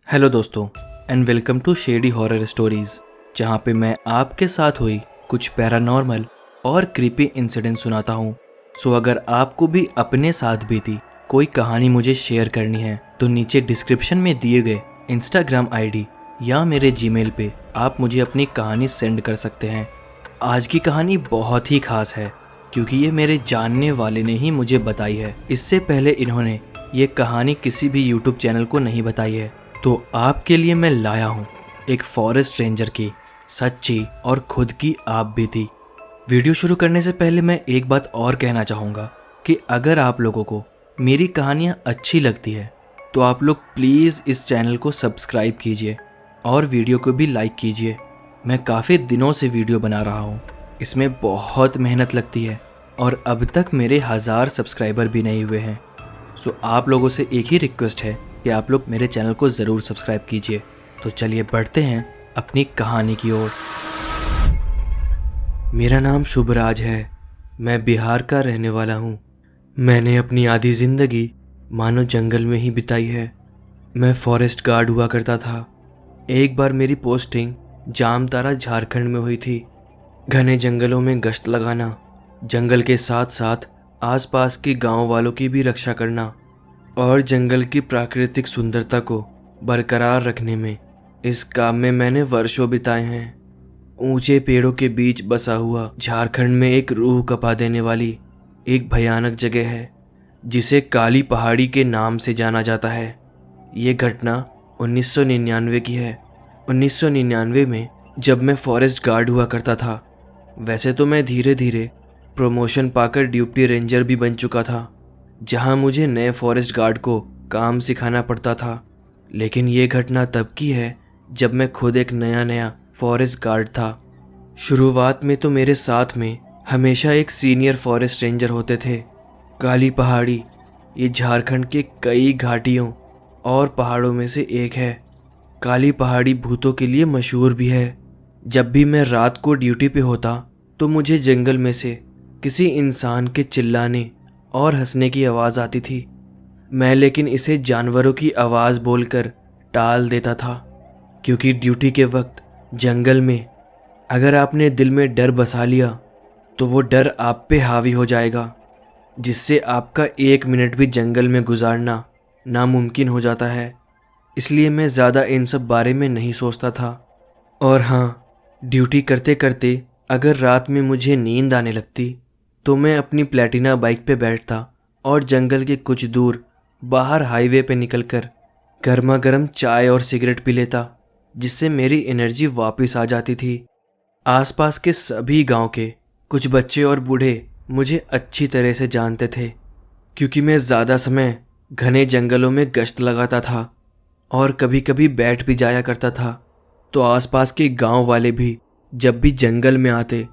Hello दोस्तों and welcome to shady horror stories, जहाँ पे मैं आपके साथ हुई कुछ पैरानॉर्मल और क्रीपी इंसिडेंट सुनाता हूँ। सो अगर आपको भी अपने साथ बीती कोई कहानी मुझे शेयर करनी है तो नीचे डिस्क्रिप्शन में दिए गए इंस्टाग्राम आईडी या मेरे जीमेल पे आप मुझे अपनी कहानी सेंड कर सकते हैं। आज की कहानी बहुत ही खास है क्योंकि ये मेरे जानने वाले ने ही मुझे बताई है। इससे पहले इन्होंने ये कहानी किसी भी यूट्यूब चैनल को नहीं बताई है। तो आपके लिए मैं लाया हूँ एक फॉरेस्ट रेंजर की सच्ची और खुद की आप बीती। वीडियो शुरू करने से पहले मैं एक बात और कहना चाहूँगा कि अगर आप लोगों को मेरी कहानियाँ अच्छी लगती है तो आप लोग प्लीज़ इस चैनल को सब्सक्राइब कीजिए और वीडियो को भी लाइक कीजिए। मैं काफ़ी दिनों से वीडियो बना रहा हूँ, इसमें बहुत मेहनत लगती है और अब तक मेरे 1000 सब्सक्राइबर भी नहीं हुए हैं। सो आप लोगों से एक ही रिक्वेस्ट है कि आप लोग मेरे चैनल को ज़रूर सब्सक्राइब कीजिए। तो चलिए बढ़ते हैं अपनी कहानी की ओर। मेरा नाम शुभराज है, मैं बिहार का रहने वाला हूँ। मैंने अपनी आधी ज़िंदगी मानो जंगल में ही बिताई है। मैं फॉरेस्ट गार्ड हुआ करता था। एक बार मेरी पोस्टिंग जामतारा झारखंड में हुई थी। घने जंगलों में गश्त लगाना, जंगल के साथ साथ आसपास के गांव वालों की भी रक्षा करना और जंगल की प्राकृतिक सुंदरता को बरकरार रखने में, इस काम में मैंने वर्षों बिताए हैं। ऊंचे पेड़ों के बीच बसा हुआ झारखंड में एक रूह कपा देने वाली एक भयानक जगह है जिसे काली पहाड़ी के नाम से जाना जाता है। ये घटना 1999 की है। 1999 में जब मैं फॉरेस्ट गार्ड हुआ करता था। वैसे तो मैं धीरे धीरे प्रमोशन पाकर ड्यूटी रेंजर भी बन चुका था, जहां मुझे नए फॉरेस्ट गार्ड को काम सिखाना पड़ता था। लेकिन ये घटना तब की है जब मैं खुद एक नया फॉरेस्ट गार्ड था। शुरुआत में तो मेरे साथ में हमेशा एक सीनियर फॉरेस्ट रेंजर होते थे। काली पहाड़ी ये झारखंड के कई घाटियों और पहाड़ों में से एक है। काली पहाड़ी भूतों के लिए मशहूर भी है। जब भी मैं रात को ड्यूटी पे होता तो मुझे जंगल में से किसी इंसान के चिल्लाने और हंसने की आवाज़ आती थी। मैं लेकिन इसे जानवरों की आवाज़ बोलकर टाल देता था, क्योंकि ड्यूटी के वक्त जंगल में अगर आपने दिल में डर बसा लिया तो वो डर आप पे हावी हो जाएगा, जिससे आपका 1 मिनट भी जंगल में गुजारना नामुमकिन हो जाता है। इसलिए मैं ज़्यादा इन सब बारे में नहीं सोचता था। और हाँ, ड्यूटी करते करते अगर रात में मुझे नींद आने लगती तो मैं अपनी प्लेटिना बाइक पे बैठता और जंगल के कुछ दूर बाहर हाईवे पे निकलकर गर्मा गर्म चाय और सिगरेट पी लेता, जिससे मेरी एनर्जी वापस आ जाती थी। आसपास के सभी गांव के कुछ बच्चे और बूढ़े मुझे अच्छी तरह से जानते थे, क्योंकि मैं ज़्यादा समय घने जंगलों में गश्त लगाता था और कभी कभी बैठ भी जाया करता था। तो आसपास के गांव वाले भी जब भी जंगल में आते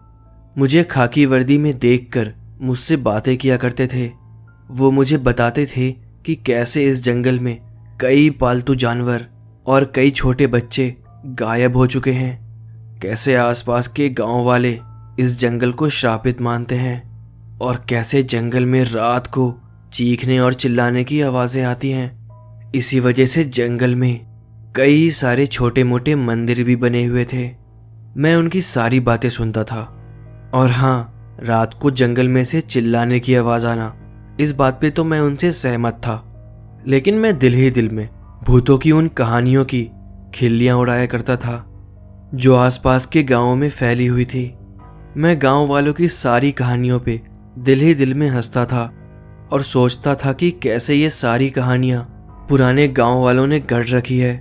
मुझे खाकी वर्दी में देखकर मुझसे बातें किया करते थे। वो मुझे बताते थे कि कैसे इस जंगल में कई पालतू जानवर और कई छोटे बच्चे गायब हो चुके हैं, कैसे आसपास के गांव वाले इस जंगल को श्रापित मानते हैं और कैसे जंगल में रात को चीखने और चिल्लाने की आवाज़ें आती हैं। इसी वजह से जंगल में कई सारे छोटे मोटे मंदिर भी बने हुए थे। मैं उनकी सारी बातें सुनता था। और हाँ, रात को जंगल में से चिल्लाने की आवाज़ आना, इस बात पे तो मैं उनसे सहमत था। लेकिन मैं दिल ही दिल में भूतों की उन कहानियों की खिल्लियाँ उड़ाया करता था जो आसपास के गांवों में फैली हुई थी। मैं गांव वालों की सारी कहानियों पे दिल ही दिल में हंसता था और सोचता था कि कैसे ये सारी कहानियाँ पुराने गांव वालों ने गढ़ रखी है।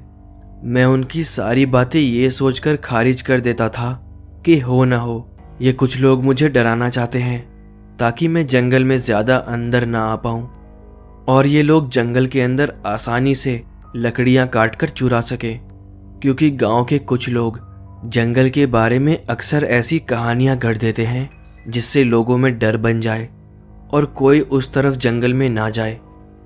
मैं उनकी सारी बातें ये सोचकर खारिज कर देता था कि हो ना हो ये कुछ लोग मुझे डराना चाहते हैं ताकि मैं जंगल में ज़्यादा अंदर ना आ पाऊँ और ये लोग जंगल के अंदर आसानी से लकड़ियाँ काट कर चुरा सके, क्योंकि गांव के कुछ लोग जंगल के बारे में अक्सर ऐसी कहानियाँ गढ़ देते हैं जिससे लोगों में डर बन जाए और कोई उस तरफ जंगल में ना जाए,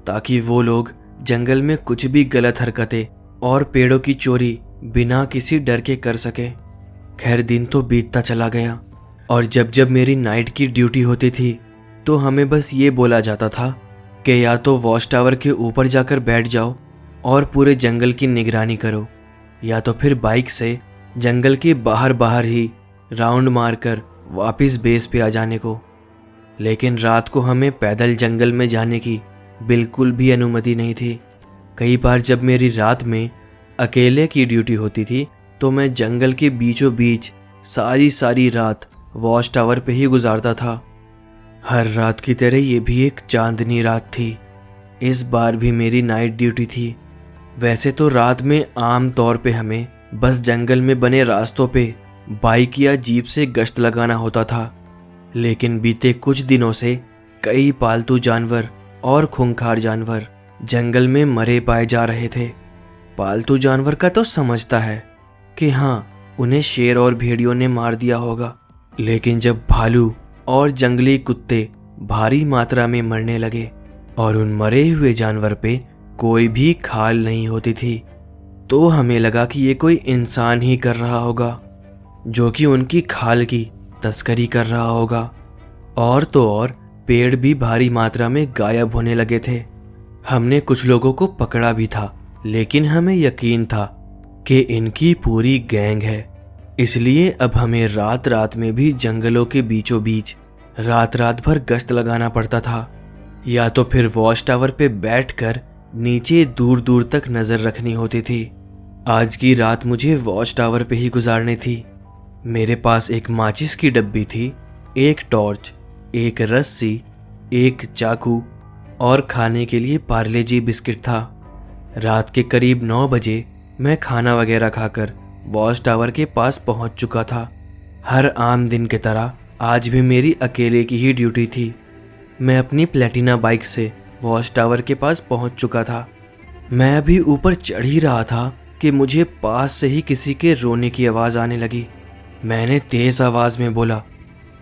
ताकि वो लोग जंगल में कुछ भी गलत हरकतें और पेड़ों की चोरी बिना किसी डर के कर सके। खैर, दिन तो बीतता चला गया और जब जब मेरी नाइट की ड्यूटी होती थी तो हमें बस ये बोला जाता था कि या तो वॉच टावर के ऊपर जाकर बैठ जाओ और पूरे जंगल की निगरानी करो, या तो फिर बाइक से जंगल के बाहर बाहर ही राउंड मारकर वापस बेस पे आ जाने को। लेकिन रात को हमें पैदल जंगल में जाने की बिल्कुल भी अनुमति नहीं थी। कई बार जब मेरी रात में अकेले की ड्यूटी होती थी तो मैं जंगल के बीचों बीच सारी रात वॉच टावर पे ही गुजारता था। हर रात की तरह ये भी एक चांदनी रात थी। इस बार भी मेरी नाइट ड्यूटी थी। वैसे तो रात में आम तौर पे हमें बस जंगल में बने रास्तों पे बाइक या जीप से गश्त लगाना होता था, लेकिन बीते कुछ दिनों से कई पालतू जानवर और खूंखार जानवर जंगल में मरे पाए जा रहे थे। पालतू जानवर का तो समझता है कि हाँ, उन्हें शेर और भेड़ियों ने मार दिया होगा, लेकिन जब भालू और जंगली कुत्ते भारी मात्रा में मरने लगे और उन मरे हुए जानवर पे कोई भी खाल नहीं होती थी, तो हमें लगा कि ये कोई इंसान ही कर रहा होगा, जो कि उनकी खाल की तस्करी कर रहा होगा। और तो और पेड़ भी भारी मात्रा में गायब होने लगे थे। हमने कुछ लोगों को पकड़ा भी था, लेकिन हमें यकीन था कि इनकी पूरी गैंग है। इसलिए अब हमें रात रात में भी जंगलों के बीचों बीच रात रात भर गश्त लगाना पड़ता था, या तो फिर वॉच टावर पे बैठकर नीचे दूर दूर तक नजर रखनी होती थी। आज की रात मुझे वॉच टावर पे ही गुजारनी थी। मेरे पास एक माचिस की डब्बी थी, एक टॉर्च, एक रस्सी, एक चाकू और खाने के लिए पार्ले जी बिस्किट था। रात के करीब 9 बजे मैं खाना वगैरह खाकर वॉच टावर के पास पहुंच चुका था। हर आम दिन की तरह आज भी मेरी अकेले की ही ड्यूटी थी। मैं अपनी प्लेटिना बाइक से वॉच टावर के पास पहुंच चुका था। मैं अभी ऊपर चढ़ ही रहा था कि मुझे पास से ही किसी के रोने की आवाज़ आने लगी। मैंने तेज आवाज़ में बोला,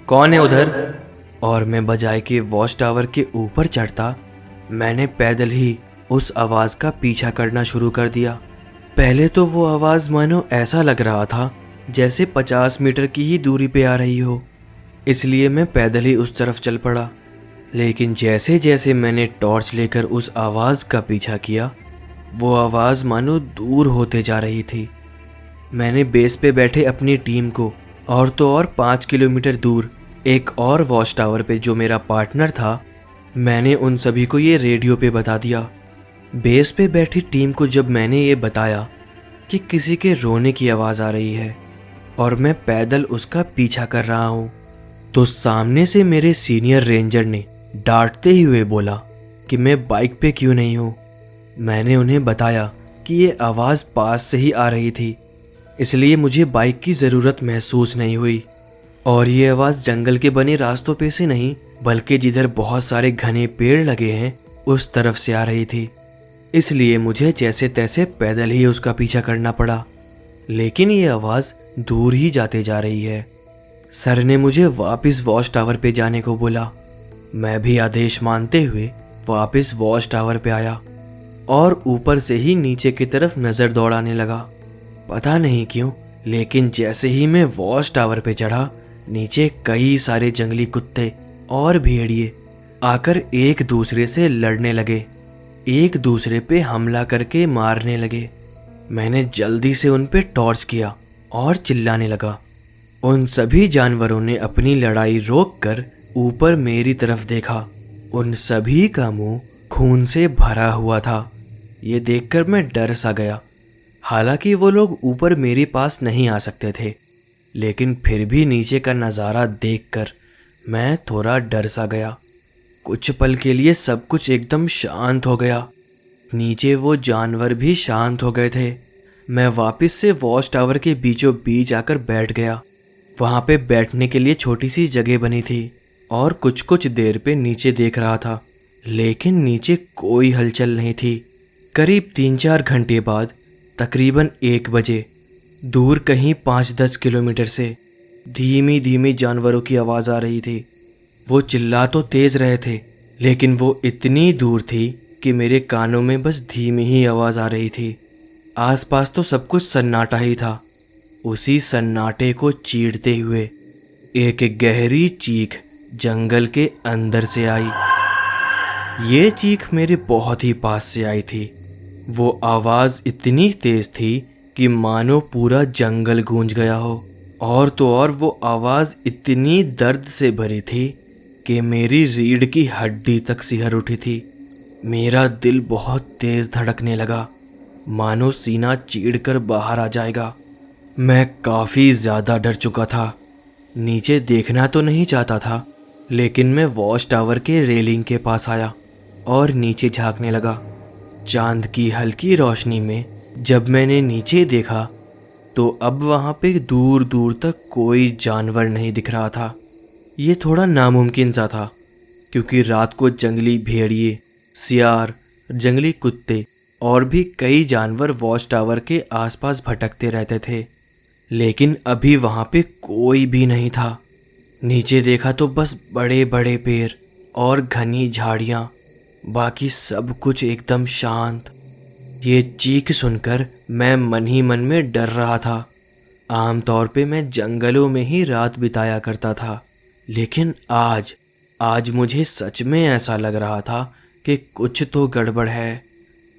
कौन है उधर? और मैं बजाय के वॉच टावर के ऊपर चढ़ता, मैंने पैदल ही उस आवाज़ का पीछा करना शुरू कर दिया। पहले तो वो आवाज़ मानो ऐसा लग रहा था जैसे 50 मीटर की ही दूरी पे आ रही हो, इसलिए मैं पैदल ही उस तरफ चल पड़ा। लेकिन जैसे जैसे मैंने टॉर्च लेकर उस आवाज़ का पीछा किया, वो आवाज़ मानो दूर होते जा रही थी। मैंने बेस पे बैठे अपनी टीम को और तो और 5 किलोमीटर दूर एक और वॉच टावर पे जो मेरा पार्टनर था, मैंने उन सभी को ये रेडियो पे बता दिया। बेस पे बैठी टीम को जब मैंने ये बताया कि किसी के रोने की आवाज़ आ रही है और मैं पैदल उसका पीछा कर रहा हूँ, तो सामने से मेरे सीनियर रेंजर ने डांटते हुए बोला कि मैं बाइक पे क्यों नहीं हूँ। मैंने उन्हें बताया कि ये आवाज़ पास से ही आ रही थी, इसलिए मुझे बाइक की ज़रूरत महसूस नहीं हुई, और ये आवाज़ जंगल के बने रास्तों पे से नहीं बल्कि जिधर बहुत सारे घने पेड़ लगे हैं उस तरफ से आ रही थी। इसलिए मुझे जैसे तैसे पैदल ही उसका पीछा करना पड़ा, लेकिन ये आवाज़ दूर ही जाते जा रही है। सर ने मुझे वापस वॉच टावर पे जाने को बोला। मैं भी आदेश मानते हुए वापस वॉच टावर पे आया और ऊपर से ही नीचे की तरफ नज़र दौड़ाने लगा। पता नहीं क्यों, लेकिन जैसे ही मैं वॉच टावर पे चढ़ा, नीचे कई सारे जंगली कुत्ते और भेड़िए आकर एक दूसरे से लड़ने लगे, एक दूसरे पे हमला करके मारने लगे। मैंने जल्दी से उन पे टॉर्च किया और चिल्लाने लगा। उन सभी जानवरों ने अपनी लड़ाई रोककर ऊपर मेरी तरफ देखा। उन सभी का मुंह खून से भरा हुआ था। ये देखकर मैं डर सा गया। हालांकि वो लोग ऊपर मेरे पास नहीं आ सकते थे, लेकिन फिर भी नीचे का नज़ारा देखकर मैं थोड़ा डर सा गया। कुछ पल के लिए सब कुछ एकदम शांत हो गया। नीचे वो जानवर भी शांत हो गए थे। मैं वापस से वॉच टावर के बीचों बीच आकर बैठ गया। वहाँ पे बैठने के लिए छोटी सी जगह बनी थी और कुछ कुछ देर पे नीचे देख रहा था, लेकिन नीचे कोई हलचल नहीं थी। करीब 3-4 घंटे बाद तकरीबन 1 बजे दूर कहीं 5-10 किलोमीटर से धीमी धीमी जानवरों की आवाज़ आ रही थी। वो चिल्ला तो तेज़ रहे थे, लेकिन वो इतनी दूर थी कि मेरे कानों में बस धीमी ही आवाज़ आ रही थी। आसपास तो सब कुछ सन्नाटा ही था। उसी सन्नाटे को चीरते हुए एक गहरी चीख जंगल के अंदर से आई। ये चीख मेरे बहुत ही पास से आई थी। वो आवाज़ इतनी तेज थी कि मानो पूरा जंगल गूंज गया हो। और तो और वो आवाज़ इतनी दर्द से भरी थी कि मेरी रीढ़ की हड्डी तक सिहर उठी थी। मेरा दिल बहुत तेज धड़कने लगा, मानो सीना चीरकर बाहर आ जाएगा। मैं काफ़ी ज़्यादा डर चुका था। नीचे देखना तो नहीं चाहता था, लेकिन मैं वॉच टावर के रेलिंग के पास आया और नीचे झांकने लगा। चांद की हल्की रोशनी में जब मैंने नीचे देखा तो अब वहाँ पे दूर दूर तक कोई जानवर नहीं दिख रहा था। ये थोड़ा नामुमकिन सा था, क्योंकि रात को जंगली भेड़िए, सियार, जंगली कुत्ते और भी कई जानवर वॉच टावर के आसपास भटकते रहते थे। लेकिन अभी वहाँ पे कोई भी नहीं था। नीचे देखा तो बस बड़े बड़े पेड़ और घनी झाड़ियाँ, बाकी सब कुछ एकदम शांत। ये चीख सुनकर मैं मन ही मन में डर रहा था। आमतौर पे मैं जंगलों में ही रात बिताया करता था, लेकिन आज मुझे सच में ऐसा लग रहा था कि कुछ तो गड़बड़ है।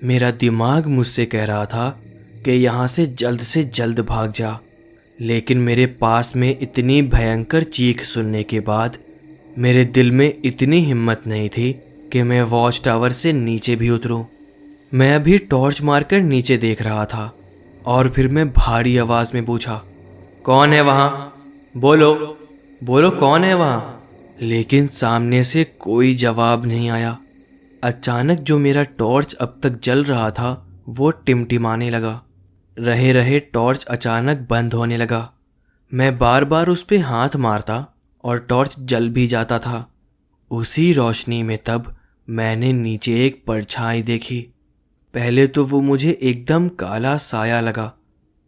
मेरा दिमाग मुझसे कह रहा था कि यहाँ से जल्द भाग जा, लेकिन मेरे पास में इतनी भयंकर चीख सुनने के बाद मेरे दिल में इतनी हिम्मत नहीं थी कि मैं वॉच टावर से नीचे भी उतरूं। मैं अभी टॉर्च मारकर नीचे देख रहा था और फिर मैं भारी आवाज़ में पूछा, कौन है वहाँ? बोलो बोलो, कौन है वहाँ? लेकिन सामने से कोई जवाब नहीं आया। अचानक जो मेरा टॉर्च अब तक जल रहा था वो टिमटिमाने लगा। रहे रहे टॉर्च अचानक बंद होने लगा। मैं बार बार उस पे हाथ मारता और टॉर्च जल भी जाता था। उसी रोशनी में तब मैंने नीचे एक परछाई देखी। पहले तो वो मुझे एकदम काला साया लगा,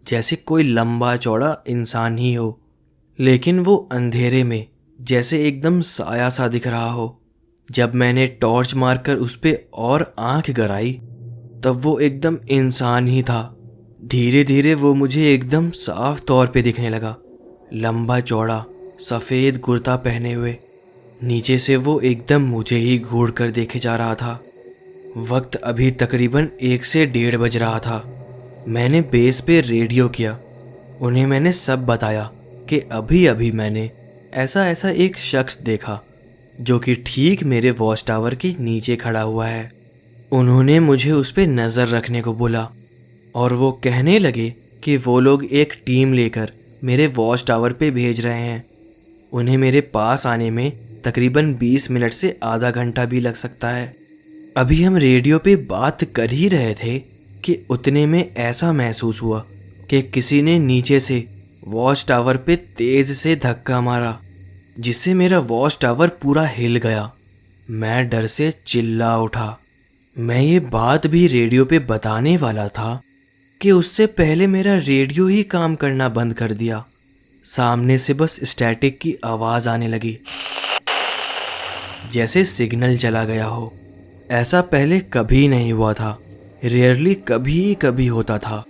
जैसे कोई लंबा चौड़ा इंसान ही हो, लेकिन वो अंधेरे में जैसे एकदम साया सा दिख रहा हो। जब मैंने टॉर्च मारकर उस पे और आंख गड़ाई तब वो एकदम इंसान ही था। धीरे धीरे वो मुझे एकदम साफ तौर पे दिखने लगा, लंबा चौड़ा सफ़ेद कुर्ता पहने हुए। नीचे से वो एकदम मुझे ही घूर कर देखे जा रहा था। वक्त अभी तकरीबन 1 से 1:30 बज रहा था। मैंने बेस पे रेडियो किया। उन्हें मैंने सब बताया कि अभी अभी मैंने ऐसा ऐसा एक शख्स देखा जो कि ठीक मेरे वॉच टावर के नीचे खड़ा हुआ है। उन्होंने मुझे उस पर नज़र रखने को बोला और वो कहने लगे कि वो लोग एक टीम लेकर मेरे वॉच टावर पे भेज रहे हैं। उन्हें मेरे पास आने में तकरीबन 20 मिनट से आधा घंटा भी लग सकता है। अभी हम रेडियो पे बात कर ही रहे थे कि उतने में ऐसा महसूस हुआ कि किसी ने नीचे से वॉच टावर पे तेज़ से धक्का मारा, जिससे मेरा वॉच टावर पूरा हिल गया। मैं डर से चिल्ला उठा। मैं ये बात भी रेडियो पे बताने वाला था कि उससे पहले मेरा रेडियो ही काम करना बंद कर दिया। सामने से बस स्टैटिक की आवाज़ आने लगी, जैसे सिग्नल चला गया हो। ऐसा पहले कभी नहीं हुआ था। रेयरली कभी कभी होता था,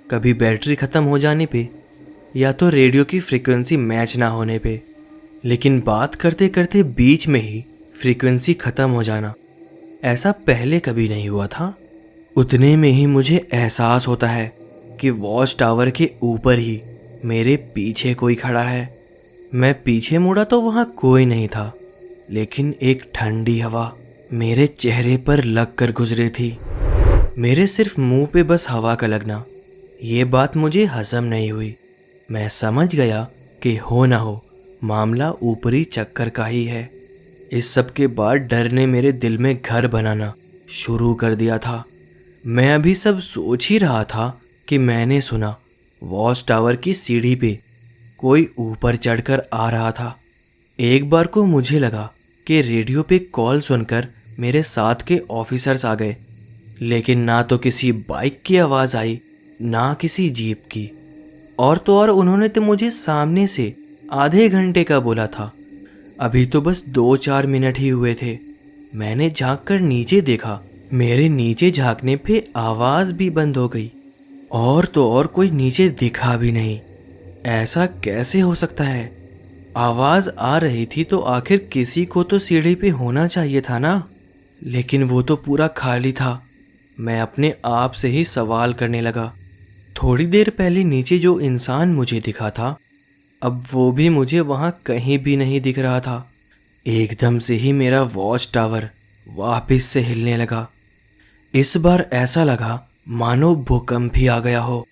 कभी बैटरी ख़त्म हो जाने पे या तो रेडियो की फ्रीक्वेंसी मैच ना होने पे, लेकिन बात करते करते बीच में ही फ्रीक्वेंसी ख़त्म हो जाना, ऐसा पहले कभी नहीं हुआ था। उतने में ही मुझे एहसास होता है कि वॉच टावर के ऊपर ही मेरे पीछे कोई खड़ा है। मैं पीछे मुड़ा तो वहाँ कोई नहीं था, लेकिन एक ठंडी हवा मेरे चेहरे पर लग कर गुजरी थी। मेरे सिर्फ मुंह पे बस हवा का लगना, ये बात मुझे हजम नहीं हुई। मैं समझ गया कि हो ना हो मामला ऊपरी चक्कर का ही है। इस सब के बाद डर ने मेरे दिल में घर बनाना शुरू कर दिया था। मैं अभी सब सोच ही रहा था कि मैंने सुना वॉच टावर की सीढ़ी पे कोई ऊपर चढ़कर आ रहा था। एक बार को मुझे लगा कि रेडियो पे कॉल सुनकर मेरे साथ के ऑफिसर्स आ गए, लेकिन ना तो किसी बाइक की आवाज़ आई ना किसी जीप की। और तो और उन्होंने तो मुझे सामने से आधे घंटे का बोला था। अभी तो बस 2-4 मिनट ही हुए थे। मैंने झांक कर नीचे देखा, मेरे नीचे झांकने पे आवाज़ भी बंद हो गई और तो और कोई नीचे दिखा भी नहीं। ऐसा कैसे हो सकता है? आवाज़ आ रही थी तो आखिर किसी को तो सीढ़ी पे होना चाहिए था ना, लेकिन वो तो पूरा खाली था। मैं अपने आप से ही सवाल करने लगा। थोड़ी देर पहले नीचे जो इंसान मुझे दिखा था, अब वो भी मुझे वहाँ कहीं भी नहीं दिख रहा था। एकदम से ही मेरा वॉच टावर वापस से हिलने लगा। इस बार ऐसा लगा मानो भूकंप ही आ गया हो।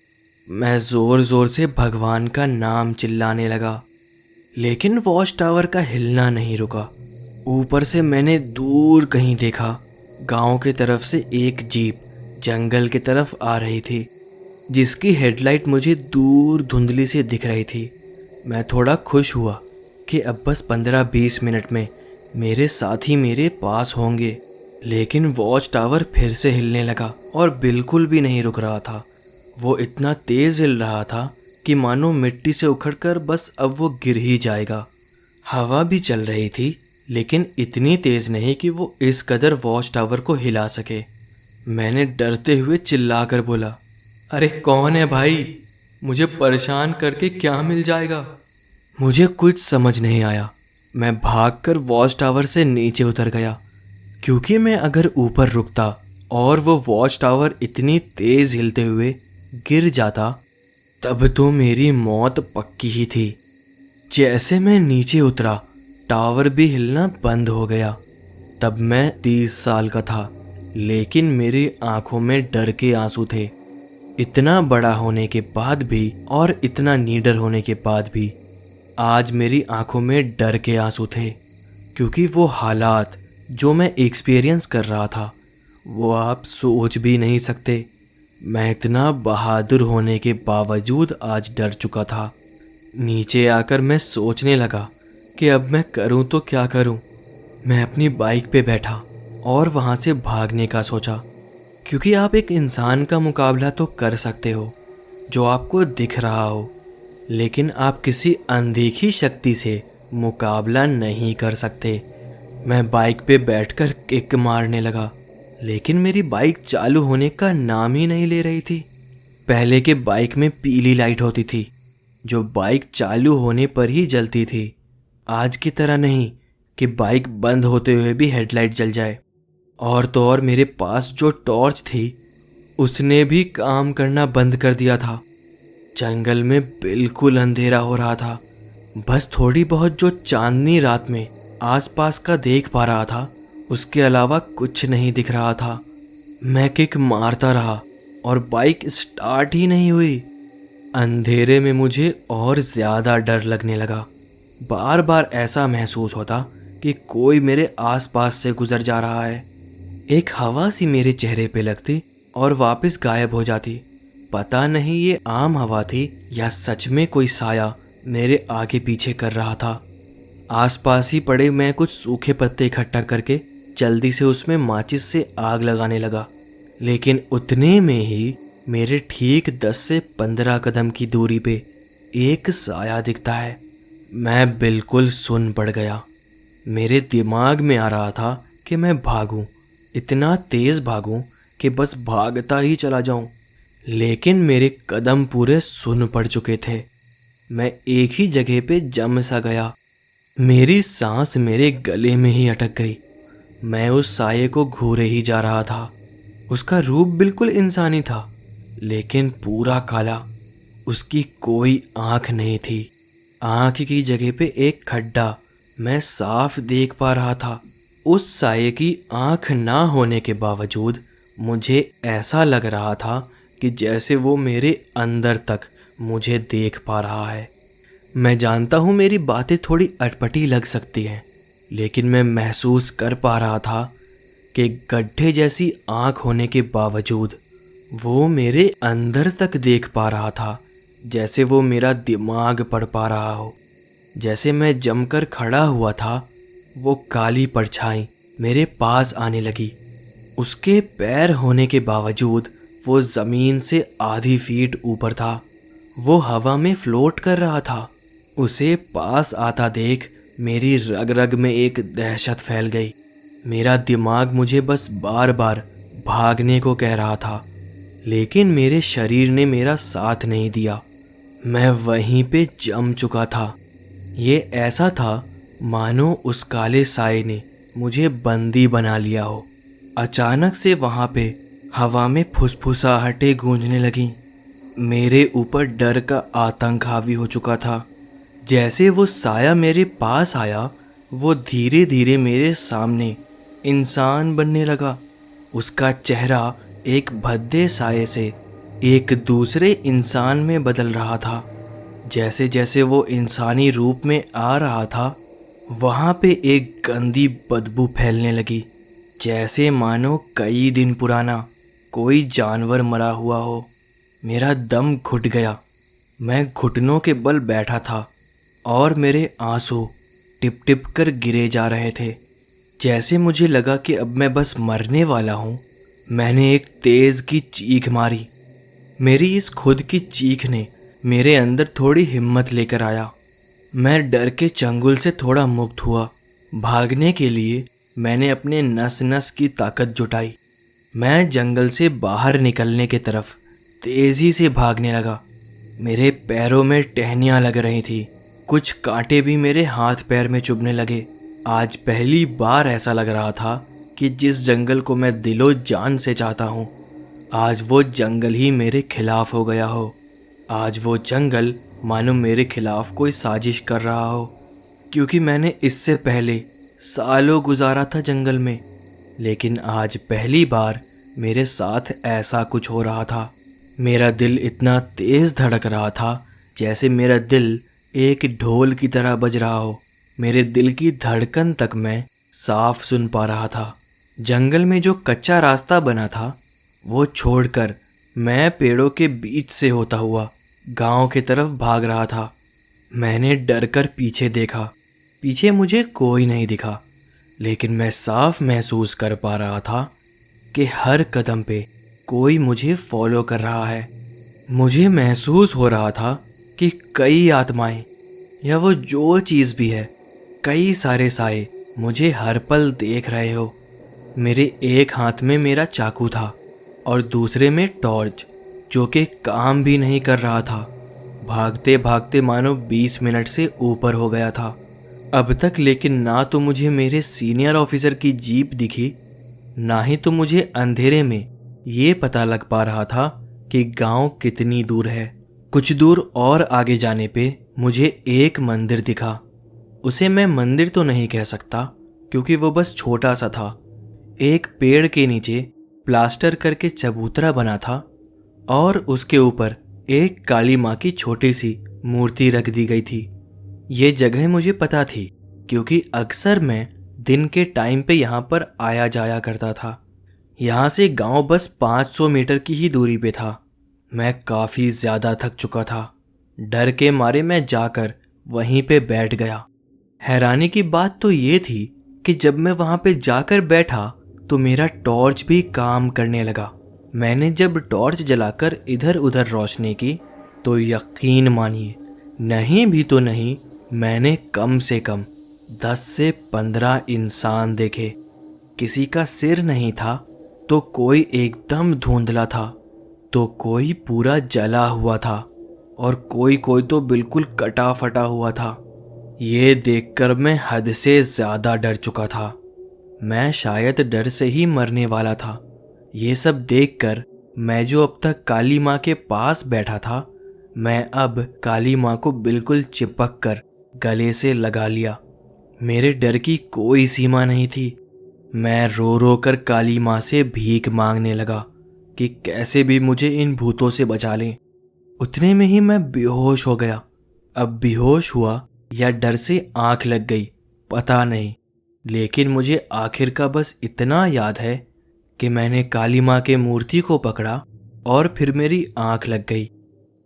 मैं जोर जोर से भगवान का नाम चिल्लाने लगा, लेकिन वॉच टावर का हिलना नहीं रुका। ऊपर से मैंने दूर कहीं देखा, गांव की तरफ से एक जीप जंगल की तरफ आ रही थी, जिसकी हेडलाइट मुझे दूर धुंधली से दिख रही थी। मैं थोड़ा खुश हुआ कि अब बस 15-20 मिनट में मेरे साथी मेरे पास होंगे। लेकिन वॉच टावर फिर से हिलने लगा और बिल्कुल भी नहीं रुक रहा था। वो इतना तेज़ हिल रहा था कि मानो मिट्टी से उखड़कर बस अब वो गिर ही जाएगा। हवा भी चल रही थी, लेकिन इतनी तेज़ नहीं कि वो इस कदर वॉच टावर को हिला सके। मैंने डरते हुए चिल्लाकर बोला, अरे कौन है भाई? मुझे परेशान करके क्या मिल जाएगा? मुझे कुछ समझ नहीं आया। मैं भागकर वॉच टावर से नीचे उतर गया, क्योंकि मैं अगर ऊपर रुकता और वो वॉच टावर इतनी तेज़ हिलते हुए गिर जाता, तब तो मेरी मौत पक्की ही थी। जैसे मैं नीचे उतरा, टावर भी हिलना बंद हो गया। तब मैं 30 साल का था, लेकिन मेरी आंखों में डर के आंसू थे। इतना बड़ा होने के बाद भी और इतना नीडर होने के बाद भी आज मेरी आंखों में डर के आंसू थे, क्योंकि वो हालात जो मैं एक्सपीरियंस कर रहा था वो आप सोच भी नहीं सकते। मैं इतना बहादुर होने के बावजूद आज डर चुका था। नीचे आकर मैं सोचने लगा कि अब मैं करूं तो क्या करूं। मैं अपनी बाइक पे बैठा और वहां से भागने का सोचा, क्योंकि आप एक इंसान का मुकाबला तो कर सकते हो जो आपको दिख रहा हो, लेकिन आप किसी अनदेखी शक्ति से मुकाबला नहीं कर सकते। मैं बाइक पे बैठकर किक मारने लगा, लेकिन मेरी बाइक चालू होने का नाम ही नहीं ले रही थी। पहले के बाइक में पीली लाइट होती थी, जो बाइक चालू होने पर ही जलती थी। आज की तरह नहीं कि बाइक बंद होते हुए भी हेडलाइट जल जाए। और तो और मेरे पास जो टॉर्च थी उसने भी काम करना बंद कर दिया था। जंगल में बिल्कुल अंधेरा हो रहा था। बस थोड़ी बहुत जो चांदनी रात में आसपास का देख पा रहा था, उसके अलावा कुछ नहीं दिख रहा था। मैं किक मारता रहा और बाइक स्टार्ट ही नहीं हुई। अंधेरे में मुझे और ज़्यादा डर लगने लगा। बार बार ऐसा महसूस होता कि कोई मेरे आसपास से गुजर जा रहा है। एक हवा सी मेरे चेहरे पे लगती और वापस गायब हो जाती। पता नहीं ये आम हवा थी या सच में कोई साया मेरे आगे पीछे कर रहा था। आसपास ही पड़े मैं कुछ सूखे पत्ते इकट्ठा करके जल्दी से उसमें माचिस से आग लगाने लगा, लेकिन उतने में ही मेरे ठीक 10 से 15 कदम की दूरी पे एक साया दिखता है। मैं बिल्कुल सुन्न पड़ गया। मेरे दिमाग में आ रहा था कि मैं भागूं, इतना तेज़ भागूं कि बस भागता ही चला जाऊं, लेकिन मेरे कदम पूरे सुन्न पड़ चुके थे। मैं एक ही जगह पे जम सा गया। मेरी सांस मेरे गले में ही अटक गई। मैं उस साये को घूरे ही जा रहा था। उसका रूप बिल्कुल इंसानी था, लेकिन पूरा काला। उसकी कोई आंख नहीं थी। आंख की जगह पे एक खड्डा मैं साफ देख पा रहा था। उस साये की आंख ना होने के बावजूद मुझे ऐसा लग रहा था कि जैसे वो मेरे अंदर तक मुझे देख पा रहा है। मैं जानता हूँ मेरी बातें थोड़ी अटपटी लग सकती हैं, लेकिन मैं महसूस कर पा रहा था कि गड्ढे जैसी आंख होने के बावजूद वो मेरे अंदर तक देख पा रहा था, जैसे वो मेरा दिमाग पढ़ पा रहा हो। जैसे मैं जमकर खड़ा हुआ था, वो काली परछाई मेरे पास आने लगी। उसके पैर होने के बावजूद वो ज़मीन से आधी फीट ऊपर था। वो हवा में फ्लोट कर रहा था। उसे पास आता देख मेरी रग रग में एक दहशत फैल गई। मेरा दिमाग मुझे बस बार बार भागने को कह रहा था, लेकिन मेरे शरीर ने मेरा साथ नहीं दिया। मैं वहीं पे जम चुका था। ये ऐसा था मानो उस काले साये ने मुझे बंदी बना लिया हो। अचानक से वहाँ पे हवा में फुसफुसाहटें गूंजने लगीं। मेरे ऊपर डर का आतंक हावी हो चुका था। जैसे वो साया मेरे पास आया, वो धीरे धीरे मेरे सामने इंसान बनने लगा। उसका चेहरा एक भद्दे साये से एक दूसरे इंसान में बदल रहा था। जैसे जैसे वो इंसानी रूप में आ रहा था, वहाँ पे एक गंदी बदबू फैलने लगी, जैसे मानो कई दिन पुराना कोई जानवर मरा हुआ हो। मेरा दम घुट गया। मैं घुटनों के बल बैठा था और मेरे आंसू टिप टिप कर गिरे जा रहे थे। जैसे मुझे लगा कि अब मैं बस मरने वाला हूँ, मैंने एक तेज़ की चीख मारी। मेरी इस खुद की चीख ने मेरे अंदर थोड़ी हिम्मत लेकर आया। मैं डर के चंगुल से थोड़ा मुक्त हुआ। भागने के लिए मैंने अपने नस नस की ताकत जुटाई। मैं जंगल से बाहर निकलने की तरफ तेज़ी से भागने लगा। मेरे पैरों में टहनियाँ लग रही थी। कुछ कांटे भी मेरे हाथ पैर में चुभने लगे। आज पहली बार ऐसा लग रहा था कि जिस जंगल को मैं दिलो जान से चाहता हूँ, आज वो जंगल ही मेरे खिलाफ हो गया हो। आज वो जंगल मानो मेरे खिलाफ कोई साजिश कर रहा हो, क्योंकि मैंने इससे पहले सालों गुजारा था जंगल में, लेकिन आज पहली बार मेरे साथ ऐसा कुछ हो रहा था। मेरा दिल इतना तेज़ धड़क रहा था जैसे मेरा दिल एक ढोल की तरह बज रहा हो। मेरे दिल की धड़कन तक मैं साफ सुन पा रहा था। जंगल में जो कच्चा रास्ता बना था, वो छोड़कर मैं पेड़ों के बीच से होता हुआ गांव की तरफ भाग रहा था। मैंने डर कर पीछे देखा। पीछे मुझे कोई नहीं दिखा, लेकिन मैं साफ महसूस कर पा रहा था कि हर कदम पे कोई मुझे फॉलो कर रहा है। मुझे महसूस हो रहा था कि कई आत्माएं, या वो जो चीज़ भी है, कई सारे साए मुझे हर पल देख रहे हो। मेरे एक हाथ में मेरा चाकू था और दूसरे में टॉर्च, जो कि काम भी नहीं कर रहा था। भागते भागते मानो 20 मिनट से ऊपर हो गया था अब तक, लेकिन ना तो मुझे मेरे सीनियर ऑफिसर की जीप दिखी, ना ही तो मुझे अंधेरे में ये पता लग पा रहा था कि गांव कितनी दूर है। कुछ दूर और आगे जाने पे मुझे एक मंदिर दिखा। उसे मैं मंदिर तो नहीं कह सकता, क्योंकि वो बस छोटा सा था। एक पेड़ के नीचे प्लास्टर करके चबूतरा बना था और उसके ऊपर एक काली माँ की छोटी सी मूर्ति रख दी गई थी। ये जगह मुझे पता थी, क्योंकि अक्सर मैं दिन के टाइम पे यहाँ पर आया जाया करता था। यहाँ से गांव बस 500 मीटर की ही दूरी पे था। मैं काफ़ी ज़्यादा थक चुका था। डर के मारे मैं जाकर वहीं पे बैठ गया। हैरानी की बात तो ये थी कि जब मैं वहाँ पे जाकर बैठा तो मेरा टॉर्च भी काम करने लगा। मैंने जब टॉर्च जलाकर इधर उधर रोशनी की तो यकीन मानिए, नहीं भी तो नहीं, मैंने कम से कम 10 से 15 इंसान देखे। किसी का सिर नहीं था, तो कोई एकदम धुंधला था, तो कोई पूरा जला हुआ था, और कोई कोई तो बिल्कुल कटा फटा हुआ था। ये देखकर मैं हद से ज़्यादा डर चुका था। मैं शायद डर से ही मरने वाला था। ये सब देखकर मैं जो अब तक काली माँ के पास बैठा था, मैं अब काली माँ को बिल्कुल चिपक कर गले से लगा लिया। मेरे डर की कोई सीमा नहीं थी। मैं रो रो कर काली माँ से भीख मांगने लगा कि कैसे भी मुझे इन भूतों से बचा लें। उतने में ही मैं बेहोश हो गया। अब बेहोश हुआ या डर से आंख लग गई, पता नहीं, लेकिन मुझे आखिर का बस इतना याद है कि मैंने काली माँ के मूर्ति को पकड़ा और फिर मेरी आंख लग गई।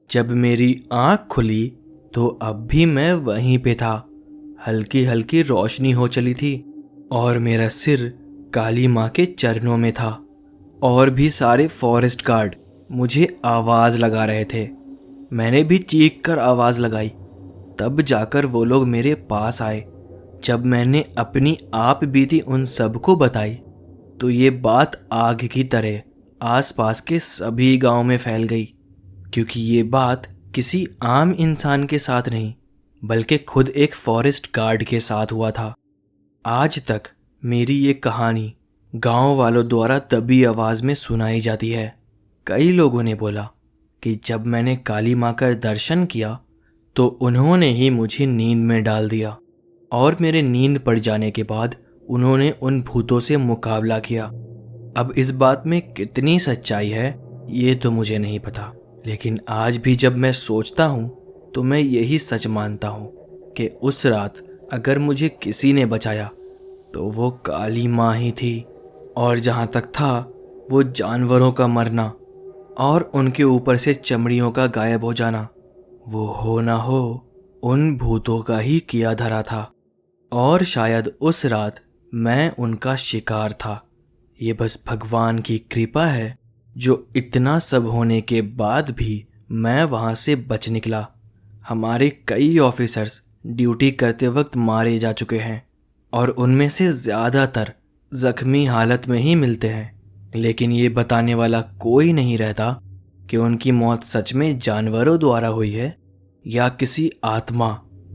जब मेरी आंख खुली तो अब भी मैं वहीं पे था। हल्की हल्की रोशनी हो चली थी और मेरा सिर काली माँ के चरणों में था। और भी सारे फॉरेस्ट गार्ड मुझे आवाज़ लगा रहे थे। मैंने भी चीख कर आवाज़ लगाई, तब जाकर वो लोग मेरे पास आए। जब मैंने अपनी आप बीती उन सबको बताई तो ये बात आग की तरह आसपास के सभी गांव में फैल गई, क्योंकि ये बात किसी आम इंसान के साथ नहीं, बल्कि खुद एक फॉरेस्ट गार्ड के साथ हुआ था। आज तक मेरी ये कहानी गांव वालों द्वारा दबी आवाज में सुनाई जाती है। कई लोगों ने बोला कि जब मैंने काली माँ का दर्शन किया तो उन्होंने ही मुझे नींद में डाल दिया और मेरे नींद पड़ जाने के बाद उन्होंने उन भूतों से मुकाबला किया। अब इस बात में कितनी सच्चाई है ये तो मुझे नहीं पता, लेकिन आज भी जब मैं सोचता हूँ तो मैं यही सच मानता हूँ कि उस रात अगर मुझे किसी ने बचाया तो वो काली माँ ही थी। और जहाँ तक था वो जानवरों का मरना और उनके ऊपर से चमड़ियों का गायब हो जाना, वो हो ना हो उन भूतों का ही किया धरा था। और शायद उस रात मैं उनका शिकार था। ये बस भगवान की कृपा है जो इतना सब होने के बाद भी मैं वहाँ से बच निकला। हमारे कई ऑफिसर्स ड्यूटी करते वक्त मारे जा चुके हैं और उनमें से ज़्यादातर ज़ख्मी हालत में ही मिलते हैं, लेकिन ये बताने वाला कोई नहीं रहता कि उनकी मौत सच में जानवरों द्वारा हुई है या किसी आत्मा,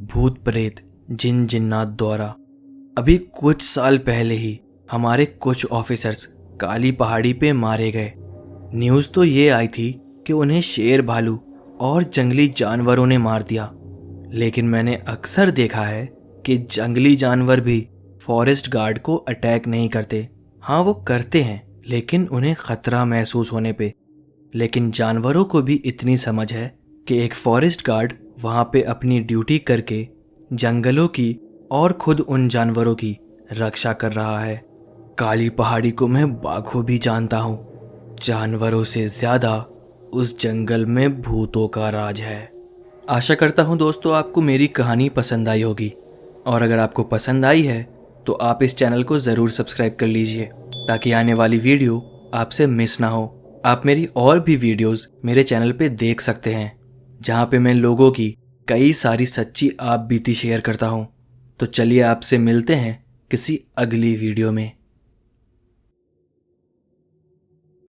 भूत प्रेत, जिन जिन्नात द्वारा। अभी कुछ साल पहले ही हमारे कुछ ऑफिसर्स काली पहाड़ी पे मारे गए। न्यूज़ तो ये आई थी कि उन्हें शेर, भालू और जंगली जानवरों ने मार दिया, लेकिन मैंने अक्सर देखा है कि जंगली जानवर भी फॉरेस्ट गार्ड को अटैक नहीं करते। हाँ, वो करते हैं, लेकिन उन्हें खतरा महसूस होने पे। लेकिन जानवरों को भी इतनी समझ है कि एक फॉरेस्ट गार्ड वहाँ पे अपनी ड्यूटी करके जंगलों की और खुद उन जानवरों की रक्षा कर रहा है। काली पहाड़ी को मैं बाघों भी जानता हूँ। जानवरों से ज़्यादा उस जंगल में भूतों का राज है। आशा करता हूँ दोस्तों आपको मेरी कहानी पसंद आई होगी, और अगर आपको पसंद आई है तो आप इस चैनल को ज़रूर सब्सक्राइब कर लीजिए ताकि आने वाली वीडियो आपसे मिस ना हो। आप मेरी और भी वीडियोस मेरे चैनल पे देख सकते हैं जहाँ पे मैं लोगों की कई सारी सच्ची आप बीती शेयर करता हूँ। तो चलिए आपसे मिलते हैं किसी अगली वीडियो में।